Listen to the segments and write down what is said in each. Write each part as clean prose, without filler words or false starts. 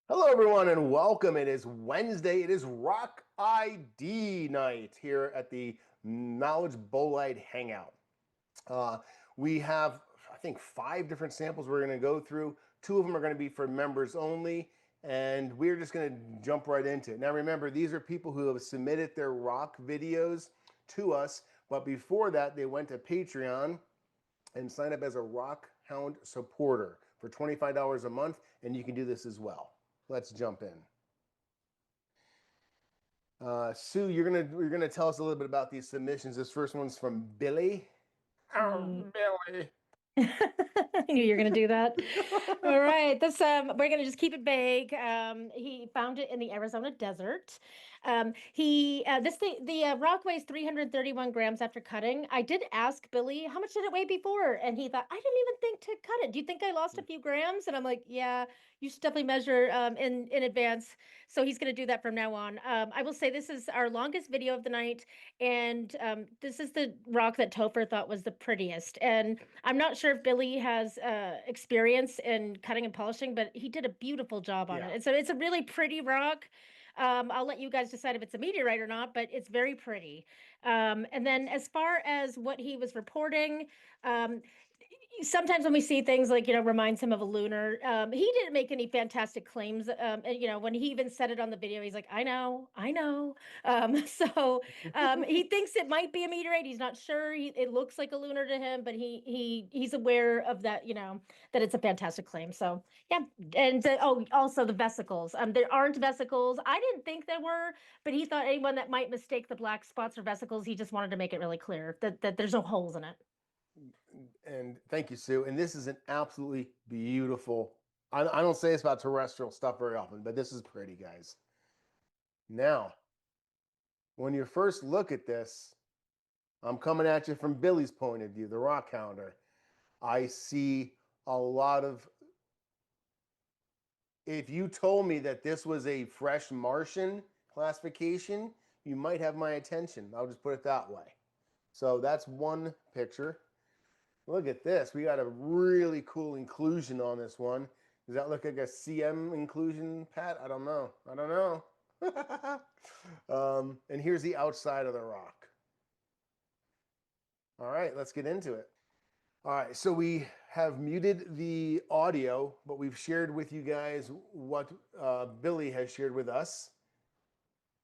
Hello, everyone, and welcome. It is Wednesday. It is Rock ID night here at the Knowledge Bolide Hangout. Uh, we have, I think, 5 different samples we're going to go through. 2 of them are going to be for members only, and we're just going to jump right into it. Now, remember, these are people who have submitted their rock videos to us, but before that, they went to Patreon and signed up as a Rock Hound supporter for $25 a month, and you can do this as well. Let's jump in. Sue, you're gonna tell us a little bit about these submissions. This first one's from Billy. Mm. Oh, Billy. I knew you were going to do that. All right, this we're going to just keep it vague. He found it in the Arizona desert. He this thing the rock weighs 331 grams after cutting. I did ask Billy how much did it weigh before, and he thought I didn't even think to cut it. Do you think I lost a few grams? And I'm like, yeah, you should definitely measure in advance. So he's going to do that from now on. I will say this is our longest video of the night, and this is the rock that Topher thought was the prettiest. And I'm not sure if Billy has experience in cutting and polishing, but he did a beautiful job on it. Yeah. And so it's a really pretty rock. I'll let you guys decide if it's a meteorite or not, but it's very pretty. And then as far as what he was reporting, um, sometimes when we see things like, reminds him of a lunar, he didn't make any fantastic claims. And, when he even said it on the video, he's like, I know. He thinks it might be a meteorite. He's not sure. It looks like a lunar to him, but he's aware of that, that it's a fantastic claim. So yeah. And also the vesicles. There aren't vesicles. I didn't think there were, but he thought anyone that might mistake the black spots for vesicles, he just wanted to make it really clear that there's no holes in it. And thank you, Sue. And this is an absolutely beautiful. I don't say this about terrestrial stuff very often, but this is pretty, guys. Now, when you first look at this, I'm coming at you from Billy's point of view, the rock counter. I see a lot of. If you told me that this was a fresh Martian classification, you might have my attention. I'll just put it that way. So that's one picture. Look at this. We got a really cool inclusion on this one. Does that look like a CM inclusion, Pat? I don't know. I don't know. And here's the outside of the rock. All right, let's get into it. All right, so we have muted the audio, but we've shared with you guys what Billy has shared with us.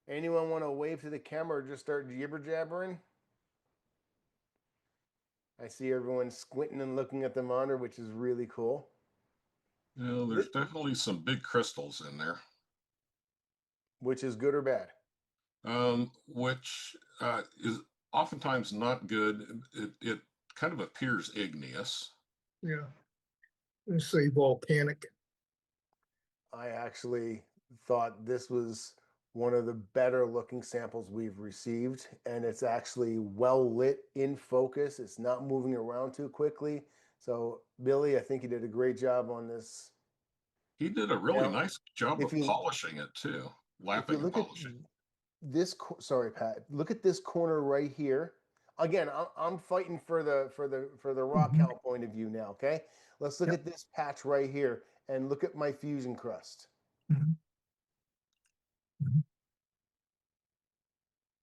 Anyone want to wave to the camera or just start jibber jabbering? I see everyone squinting and looking at the monitor, which is really cool. There's definitely some big crystals in there, Which is good or bad? which is oftentimes not good. It kind of appears igneous. Yeah, and say volcanic. I actually thought this was one of the better looking samples we've received, and it's actually well lit in focus. It's not moving around too quickly. So, Billy, I think you did a great job on this. He did a really Now, nice job if of you polishing it too, if you lapping and look at polishing. this, sorry, Pat, look at this corner right here. Again, I'm fighting for the rock Mhm. count point of view now. Okay, let's look Yep. at this patch right here and look at my fusion crust. Mhm. Mhm.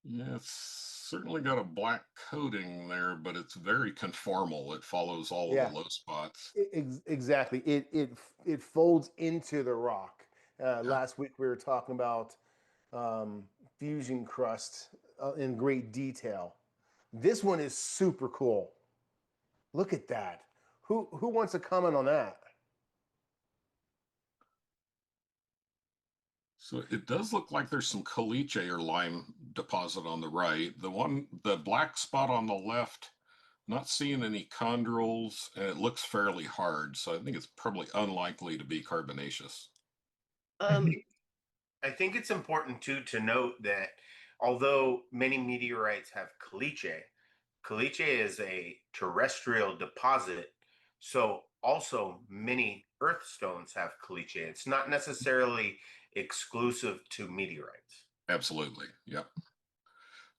Yeah, it's certainly got a black coating there, but it's very conformal. It follows all of the Yeah, low spots. exactly. It folds into the rock. Yeah. Last week we were talking about fusion crust in great detail. This one is super cool. Look at that. Who wants to comment on that? So it does look like there's some caliche or lime deposit on the right. The black spot on the left, not seeing any chondrules, and it looks fairly hard. So I think it's probably unlikely to be carbonaceous. Um, I think it's important too to note that although many meteorites have caliche is a terrestrial deposit. So also many Earth stones have caliche. It's not necessarily exclusive to meteorites. Absolutely. Yep.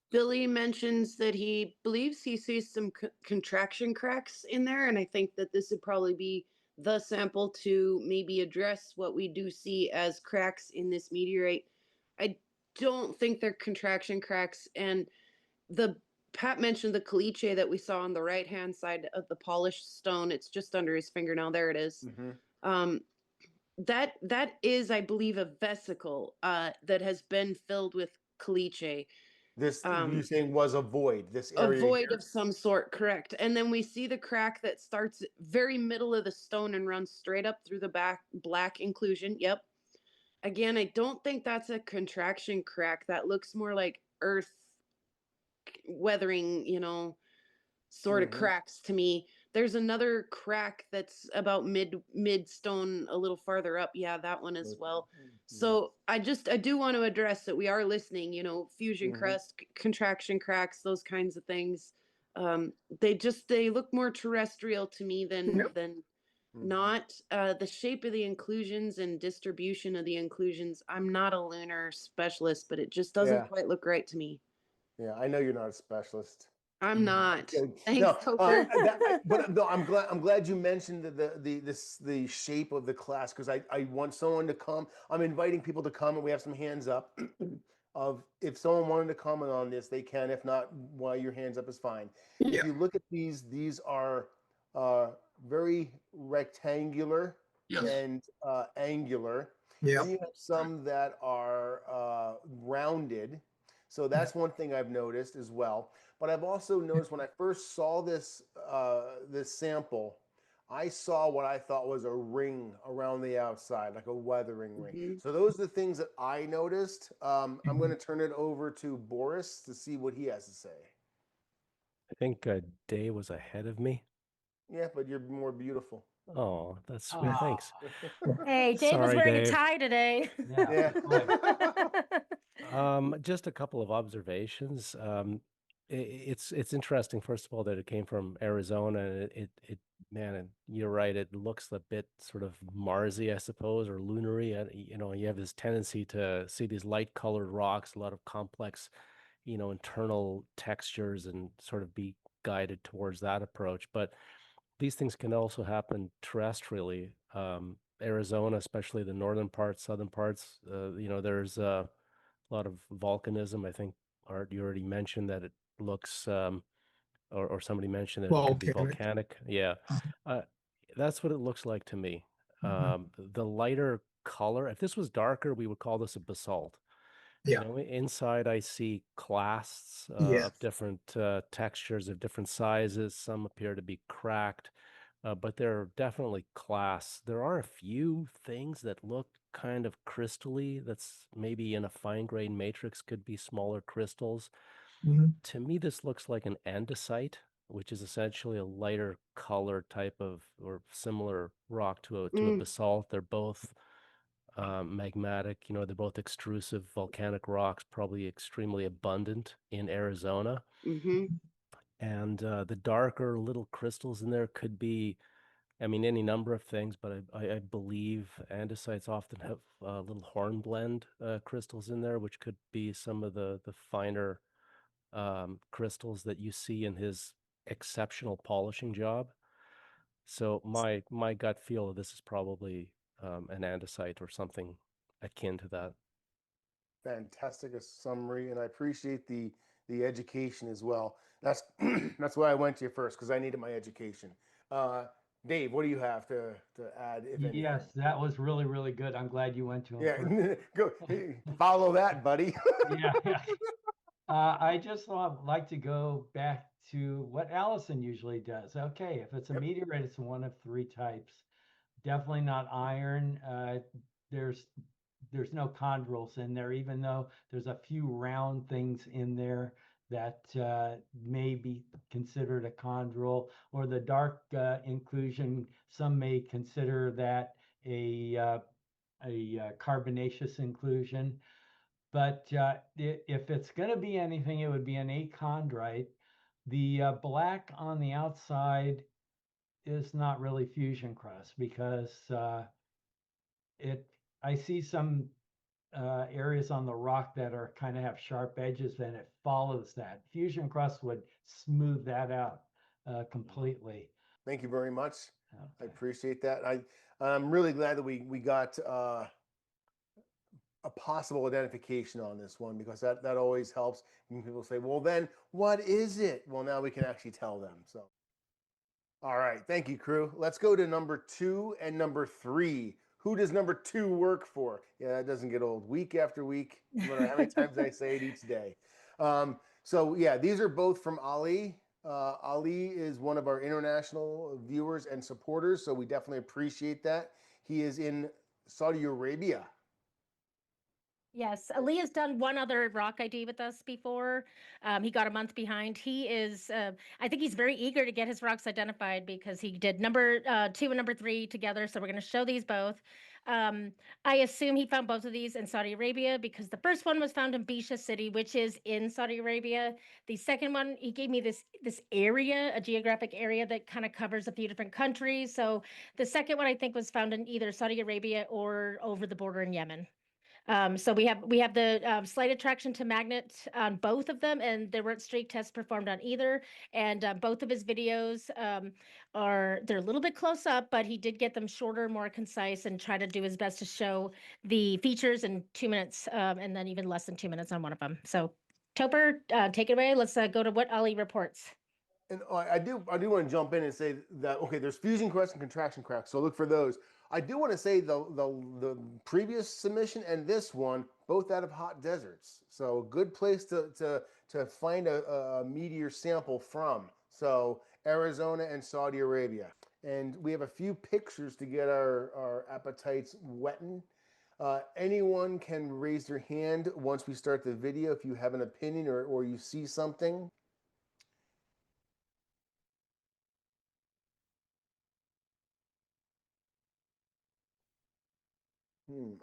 Billy mentions that he believes he sees some contraction cracks in there, and I think that this would probably be the sample to maybe address what we do see as cracks in this meteorite. I don't think they're contraction cracks. And Pat mentioned the caliche that we saw on the right-hand side of the polished stone. It's just under his fingernail. There it is. That is, I believe, a vesicle that has been filled with caliche. This you saying was a void, this A area void here? of some sort, correct. And then we see the crack that starts very middle of the stone and runs straight up through the back black inclusion. Yep. Again, I don't think that's a contraction crack. That looks more like earth weathering, sort of cracks to me. There's another crack that's about mid stone a little farther up. Yeah, that one as well. So I do want to address that we are listening, fusion crust, contraction cracks, those kinds of things. They look more terrestrial to me than not. The shape of the inclusions and distribution of the inclusions. I'm not a lunar specialist, but it just doesn't quite look right to me. Yeah, I know you're not a specialist. I'm not. Thanks, No, Topher. but no, I'm glad you mentioned the shape of the class, because I want someone to come. I'm inviting people to come, and we have some hands up. Of if someone wanted to comment on this, they can. If not, while your hands up is fine. Yeah. If you look at these are very rectangular and angular. Yeah. Then you have some that are rounded. So that's one thing I've noticed as well. But I've also noticed when I first saw this sample, I saw what I thought was a ring around the outside, like a weathering ring. So those are the things that I noticed. I'm going to turn it over to Boris to see what he has to say. I think Dave was ahead of me. Yeah, but you're more beautiful. Oh, that's sweet. Thanks. Hey, Dave was Sorry, wearing Dave. a tie today. Yeah. Just a couple of observations. It's interesting, first of all, that it came from Arizona. And man, and you're right. It looks a bit sort of Marsy, I suppose, or lunary. You have this tendency to see these light-colored rocks, a lot of complex, internal textures, and sort of be guided towards that approach. But these things can also happen terrestrially. Arizona, especially the northern parts, southern parts, there's a lot of volcanism. I think, Art, you already mentioned that it looks, or somebody mentioned that it could be volcanic. Yeah, that's what it looks like to me. The lighter color, if this was darker, we would call this a basalt. Yeah. Inside I see clasts of different textures, of different sizes. Some appear to be cracked, but they're definitely clasts. There are a few things that look kind of crystally. That's maybe in a fine-grained matrix, could be smaller crystals. To me, this looks like an andesite, which is essentially a lighter color type of, or similar rock to a basalt. They're both magmatic, they're both extrusive volcanic rocks, probably extremely abundant in Arizona. And the darker little crystals in there could be, any number of things, but I believe andesites often have little hornblende crystals in there, which could be some of the finer crystals that you see in his exceptional polishing job. So my gut feel of this is probably an andesite or something akin to that. Fantastic summary, and I appreciate the education as well. That's that's why I went to you first, because I needed my education. Dave, what do you have to add, if anything? Yes, that was really, really good. I'm glad you went to him first. Yeah, go follow that, buddy. Yeah. I just like to go back to what Allison usually does. Okay, if it's a meteorite, it's one of three types. Definitely not iron. There's no chondrules in there, even though there's a few round things in there that may be considered a chondrule, or the dark inclusion. Some may consider that a carbonaceous inclusion. But if it's going to be anything, it would be an achondrite. The black on the outside is not really fusion crust, because I see some areas on the rock that are kind of have sharp edges, and it follows that. Fusion crust would smooth that out completely. Thank you very much. I appreciate that. I'm really glad that we got a possible identification on this one, because that always helps when people say, well, then what is it? Well, now we can actually tell them. So, all right. Thank you, crew. Let's go to number 2 and number 3. Who does number 2 work for? Yeah, that doesn't get old. Week after week, no matter how many times I say it each day. So yeah, these are both from Ali. Ali is one of our international viewers and supporters, so we definitely appreciate that. He is in Saudi Arabia. Yes, Ali has done one other rock ID with us before. He got a month behind. He is, I think he's very eager to get his rocks identified, because he did number 2 and number 3 together. So we're going to show these both. I assume he found both of these in Saudi Arabia, because the first one was found in Bisha City, which is in Saudi Arabia. The second one, he gave me this area, a geographic area that kind of covers a few different countries. So the second one, I think, was found in either Saudi Arabia or over the border in Yemen. So we have the slight attraction to magnet on both of them, and there weren't streak tests performed on either. And both of his videos they're a little bit close up, but he did get them shorter, more concise, and try to do his best to show the features in 2 minutes, and then even less than 2 minutes on one of them. So Topper, take it away. Let's go to what Ali reports. And I do want to jump in and say that, okay, there's fusion cracks and contraction cracks, so look for those. I do want to say the previous submission and this one, both out of hot deserts. So a good place to find a meteor sample from. So Arizona and Saudi Arabia. And we have a few pictures to get our appetites wetting. Anyone can raise their hand once we start the video if you have an opinion or you see something.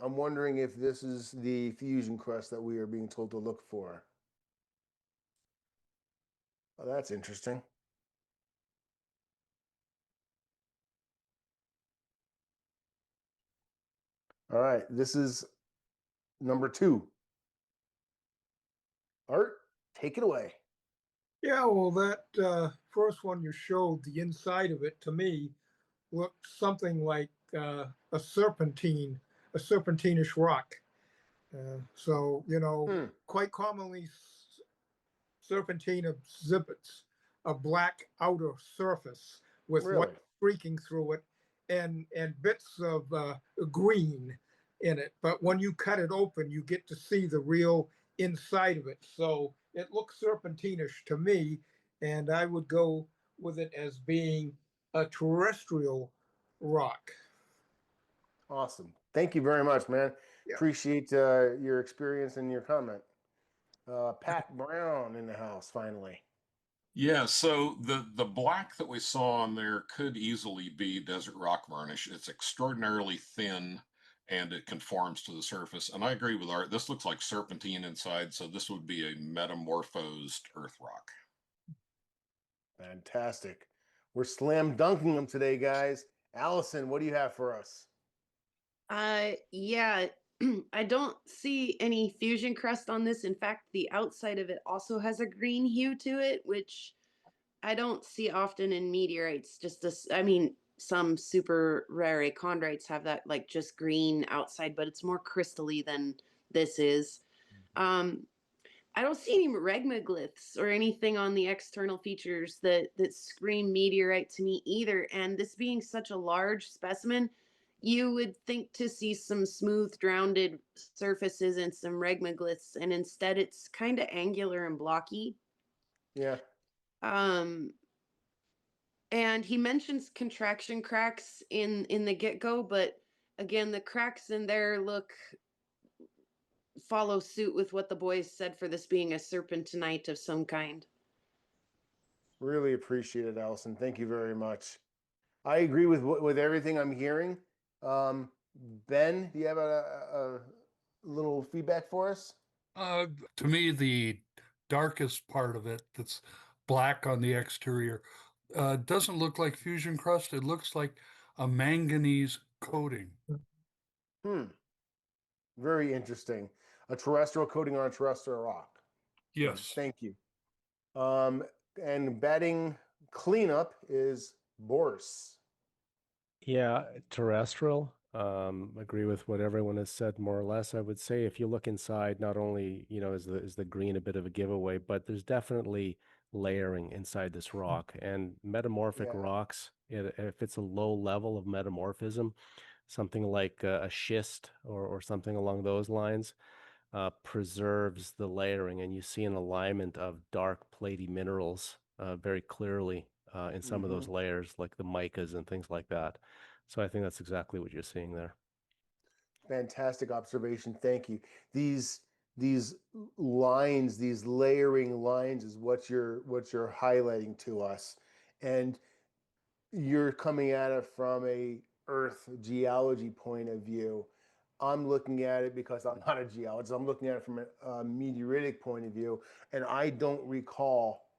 I'm wondering if this is the fusion crust that we are being told to look for. Oh, that's interesting. All right, this is number 2. Art, take it away. Yeah, well, that first one you showed, the inside of it, to me, looked something like a serpentinish rock. So, quite commonly, serpentine exhibits a black outer surface with Really? white streaking through it and bits of green in it. But when you cut it open, you get to see the real inside of it. So it looks serpentinish to me, and I would go with it as being a terrestrial rock. Awesome. Thank you very much, man. Yeah. Appreciate your experience and your comment. Pat Brown in the house, finally. Yeah, so the black that we saw on there could easily be desert rock varnish. It's extraordinarily thin and it conforms to the surface. And I agree with Art. This looks like serpentine inside, so this would be a metamorphosed earth rock. Fantastic. We're slam dunking them today, guys. Allison, what do you have for us? Yeah, I don't see any fusion crust on this. In fact, the outside of it also has a green hue to it, which I don't see often in meteorites. Some super rare chondrites have that like just green outside, but it's more crystally than this is. I don't see any regmaglyphs or anything on the external features that scream meteorite to me either. And this being such a large specimen, you would think to see some smooth, rounded surfaces and some regmaglyphs, and instead it's kind of angular and blocky. Yeah. And he mentions contraction cracks in the get-go, but again, the cracks in there follow suit with what the boys said for this being a serpentinite of some kind. Really appreciate it, Allison. Thank you very much. I agree with everything I'm hearing. Ben, do you have a little feedback for us? To me, the darkest part of it, that's black on the exterior, doesn't look like fusion crust. It looks like a manganese coating. Very interesting. A terrestrial coating on a terrestrial rock. Yes. Thank you. And batting cleanup is Boris. Yeah, terrestrial. Agree with what everyone has said more or less. I would say if you look inside, not only, is the green a bit of a giveaway, but there's definitely layering inside this rock. And metamorphic Yeah. rocks, if it's a low level of metamorphism, something like a schist or something along those lines, preserves the layering, and you see an alignment of dark platy minerals very clearly in some of those layers, like the micas and things like that. So I think that's exactly what you're seeing there. Fantastic observation. Thank you. These lines, these layering lines, is what you're highlighting to us, and you're coming at it from a Earth geology point of view. I'm looking at it because I'm not a geologist. I'm looking at it from a meteoritic point of view, and I don't recall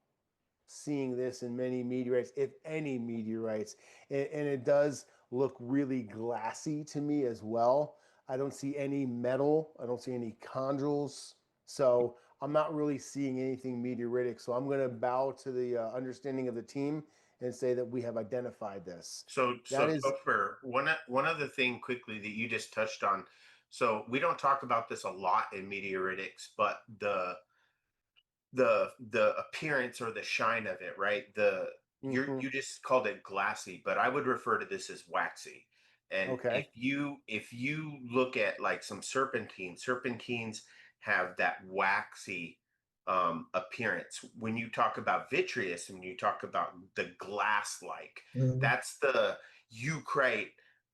seeing this in many meteorites, if any meteorites. And it does look really glassy to me as well. I don't see any metal. I don't see any chondrules. So I'm not really seeing anything meteoritic. So I'm going to bow to the understanding of the team and say that we have identified this. So, That is Topher, one other thing quickly that you just touched on. So we don't talk about this a lot in meteoritics, but the appearance or the shine of it, right? You just called it glassy, but I would refer to this as waxy. And okay. if you look at like some serpentines have that waxy appearance. When you talk about vitreous and you talk about the glass like, that's the Eucrite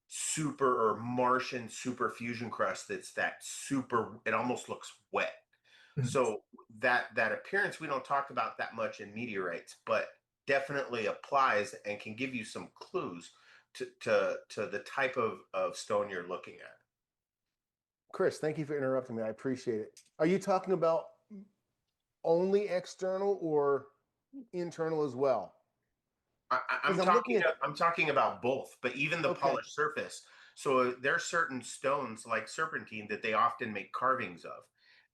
super or Martian superfusion crust. That's that super, it almost looks wet. So that appearance we don't talk about that much in meteorites, but definitely applies and can give you some clues to the type of stone you're looking at. Chris, thank you for interrupting me. I appreciate it. Are you talking about only external or internal as well? I'm talking about both, but even the Okay. polished surface. So there are certain stones like serpentine that they often make carvings of.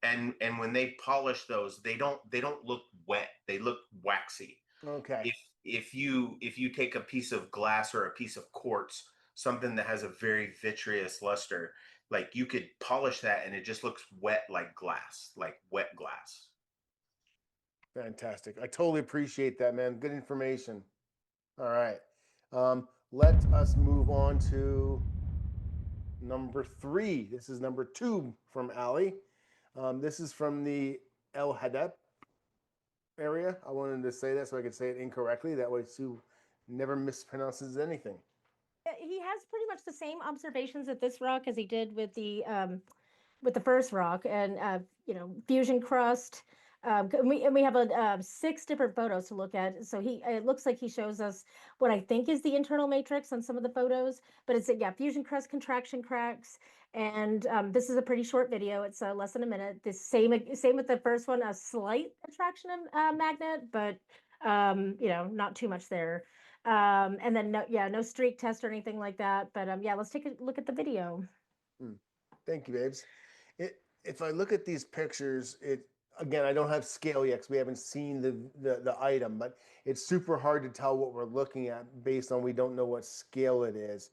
And when they polish those, they don't look wet. They look waxy. Okay. If you take a piece of glass or a piece of quartz, something that has a very vitreous luster, like you could polish that and it just looks wet like glass, like wet glass. Fantastic. I totally appreciate that, man. Good information. All right. Let us move on to number 3. This is number 2 from Ali. This is from the El Hadep area. I wanted to say that so I could say it incorrectly. That way Sue never mispronounces anything. He has pretty much the same observations at this rock as he did with the first rock, and fusion crust. And we have 6 different photos to look at. So it looks like he shows us what I think is the internal matrix on some of the photos, but it's fusion crust contraction cracks. And this is a pretty short video. It's less than a minute. The same with the first one, a slight attraction magnet, but not too much there. And then no streak test or anything like that. But let's take a look at the video. Thank you, babes. If I look at these pictures, again, I don't have scale yet because we haven't seen the item, but it's super hard to tell what we're looking at based on we don't know what scale it is.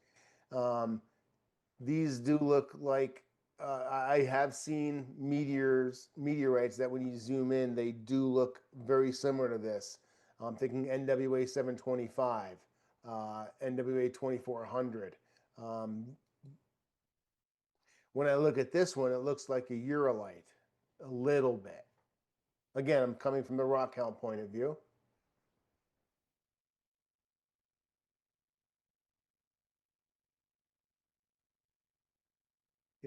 These do look like I have seen meteorites that when you zoom in, they do look very similar to this. I'm thinking NWA 725, NWA 2400. When I look at this one, it looks like a Eurolite, a little bit. Again, I'm coming from the rock count point of view.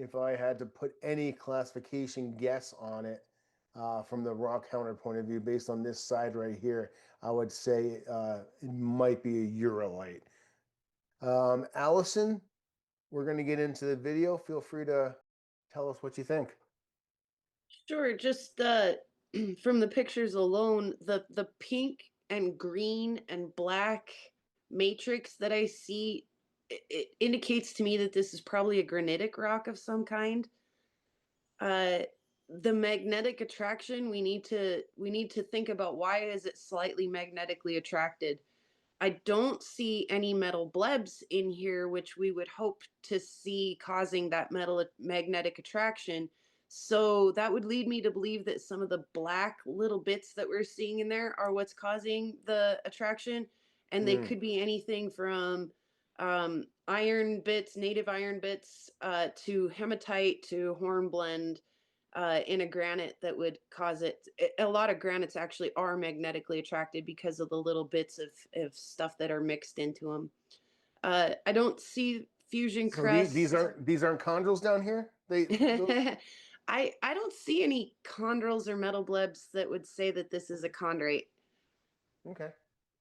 If I had to put any classification guess on it from the rock counter point of view, based on this side right here, I would say it might be a Eurolite. Allison, we're going to get into the video. Feel free to tell us what you think. Sure, just from the pictures alone, the pink and green and black matrix that I see, it indicates to me that this is probably a granitic rock of some kind. The magnetic attraction, we need to think about why is it slightly magnetically attracted. I don't see any metal blebs in here, which we would hope to see causing that metal magnetic attraction. So that would lead me to believe that some of the black little bits that we're seeing in there are what's causing the attraction. And they could be anything from iron bits, native iron bits, to hematite, to hornblende in a granite that would cause it. A lot of granites actually are magnetically attracted because of the little bits of stuff that are mixed into them. I don't see fusion So crusts. these aren't chondrules down here. I don't see any chondrules or metal blebs that would say that this is a chondrite. Okay.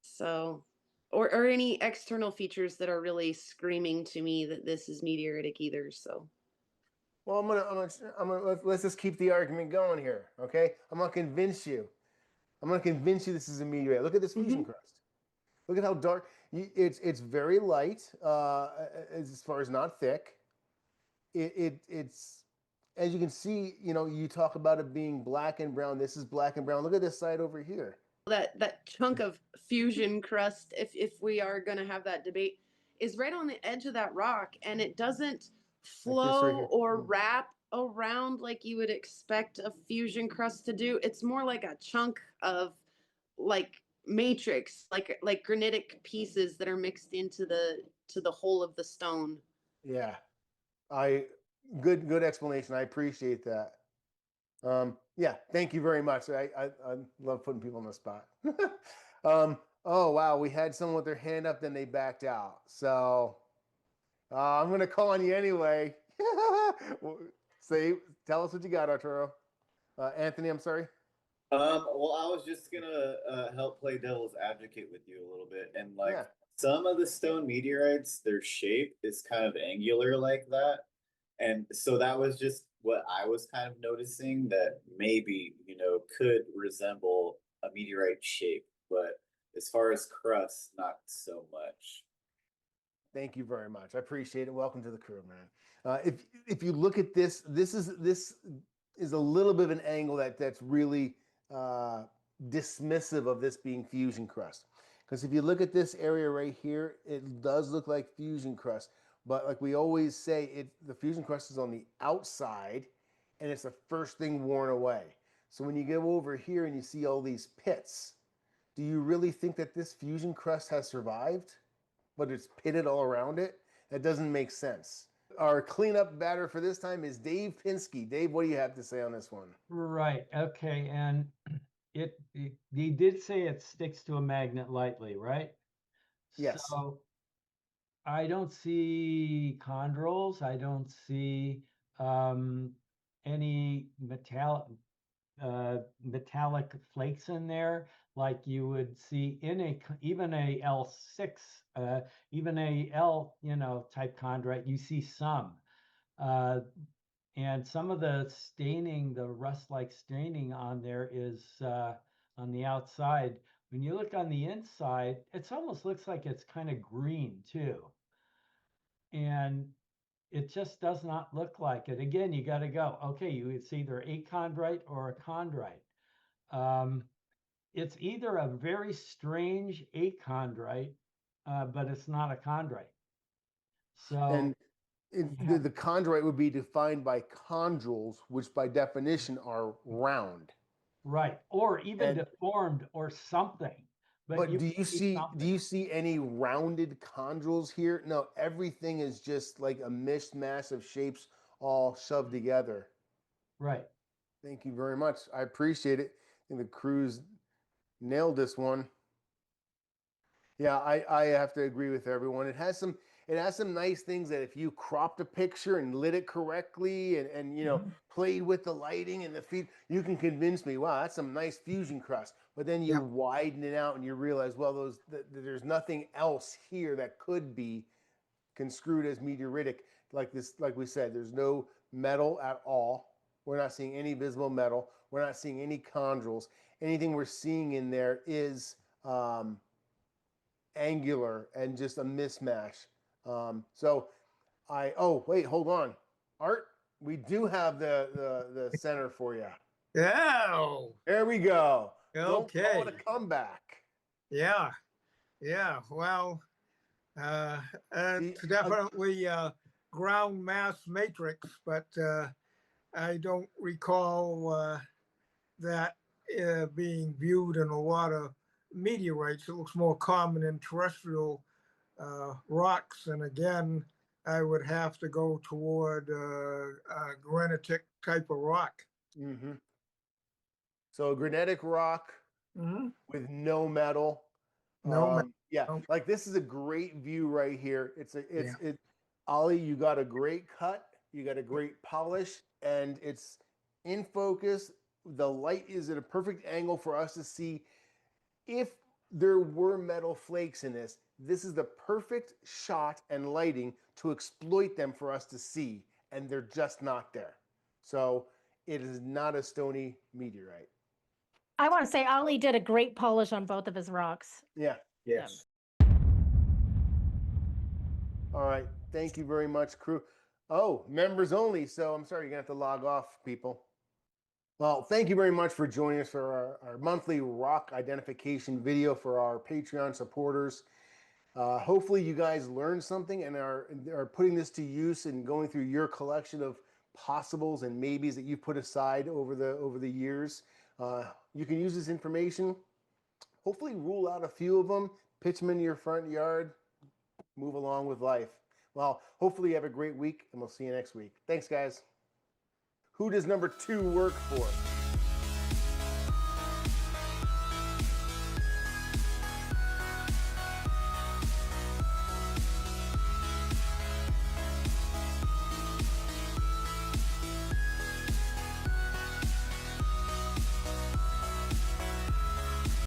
So, or any external features that are really screaming to me that this is meteoritic either. So. Well, let's just keep the argument going here, okay? I'm gonna convince you. I'm gonna convince you this is a meteorite. Look at this fusion crust. Look at how dark. It's very light, as far as not thick. It's, as you can see, you know, you talk about it being black and brown. This is black and brown. Look at this side over here. That chunk of fusion crust, if we are going to have that debate, is right on the edge of that rock, and it doesn't flow right or wrap around like you would expect a fusion crust to do. It's more like a chunk of like matrix, like granitic pieces that are mixed into the whole of the stone. Yeah, good explanation. I appreciate that. Yeah, thank you very much. I love putting people on the spot. Oh wow, we had someone with their hand up, then they backed out. So I'm gonna call on you anyway. Tell us what you got, Arturo. Anthony, I'm sorry. Well, I was just gonna help play devil's advocate with you a little bit, and like Yeah. some of the stone meteorites, their shape is kind of angular like that, and so that was just what I was kind of noticing that maybe, you know, could resemble a meteorite shape, but as far as crust, not so much. Thank you very much. I appreciate it. Welcome to the crew, man. If you look at this, this is a little bit of an angle that's really dismissive of this being fusion crust. Because if you look at this area right here, it does look like fusion crust. But like we always say, the fusion crust is on the outside, and it's the first thing worn away. So when you go over here and you see all these pits, do you really think that this fusion crust has survived, but it's pitted all around it? That doesn't make sense. Our cleanup batter for this time is Dave Pinsky. Dave, what do you have to say on this one? Right. Okay. And he did say it sticks to a magnet lightly, right? Yes. So I don't see chondrules. I don't see any metallic flakes in there like you would see in even a L6, even a L, type chondrite. You see some. And some of the staining, the rust-like staining on there is on the outside. When you look on the inside, it almost looks like it's kind of green too. And it just does not look like it. Again, you got to go, okay, it's either a chondrite or a chondrite. It's either a very strange achondrite, but it's not a chondrite. So, the chondrite would be defined by chondrules, which by definition are round. Right, or even deformed or something. But do you see any rounded chondrules here? No, everything is just like a mishmash of shapes all shoved together. Right. Thank you very much. I appreciate it. And the crew's nailed this one. Yeah, I have to agree with everyone. It has some nice things that if you cropped a picture and lit it correctly and you know played with the lighting and the feed, you can convince me, wow, that's some nice fusion crust. But then you widen it out and you realize, well, there's nothing else here that could be construed as meteoritic. Like we said, there's no metal at all. We're not seeing any visible metal. We're not seeing any chondrules. Anything we're seeing in there is angular and just a mismatch. Oh wait, hold on, Art. We do have the center for you. Yeah. There we go. Okay. Don't call it a comeback. Yeah. Yeah, well, The- it's definitely ground mass matrix, but I don't recall that being viewed in a lot of meteorites. It looks more common in terrestrial rocks. And again, I would have to go toward a granitic type of rock. Mm-hmm. So granitic rock Mhm. with no metal. No, Yeah, no. like this is a great view right here. Yeah. Ollie, you got a great cut, you got a great polish, and it's in focus. The light is at a perfect angle for us to see. If there were metal flakes in this, this is the perfect shot and lighting to exploit them for us to see, and they're just not there. So it is not a stony meteorite. I want to say Ollie did a great polish on both of his rocks. Yeah. Yes. All right. Thank you very much, crew. Oh, members only. So I'm sorry, you're going to have to log off, people. Well, thank you very much for joining us for our monthly rock identification video for our Patreon supporters. Hopefully you guys learned something and are putting this to use and going through your collection of possibles and maybes that you've put aside over the years. You can use this information, hopefully rule out a few of them, pitch them in your front yard, move along with life. Well, hopefully you have a great week, and we'll see you next week. Thanks, guys. Who does number 2 work for?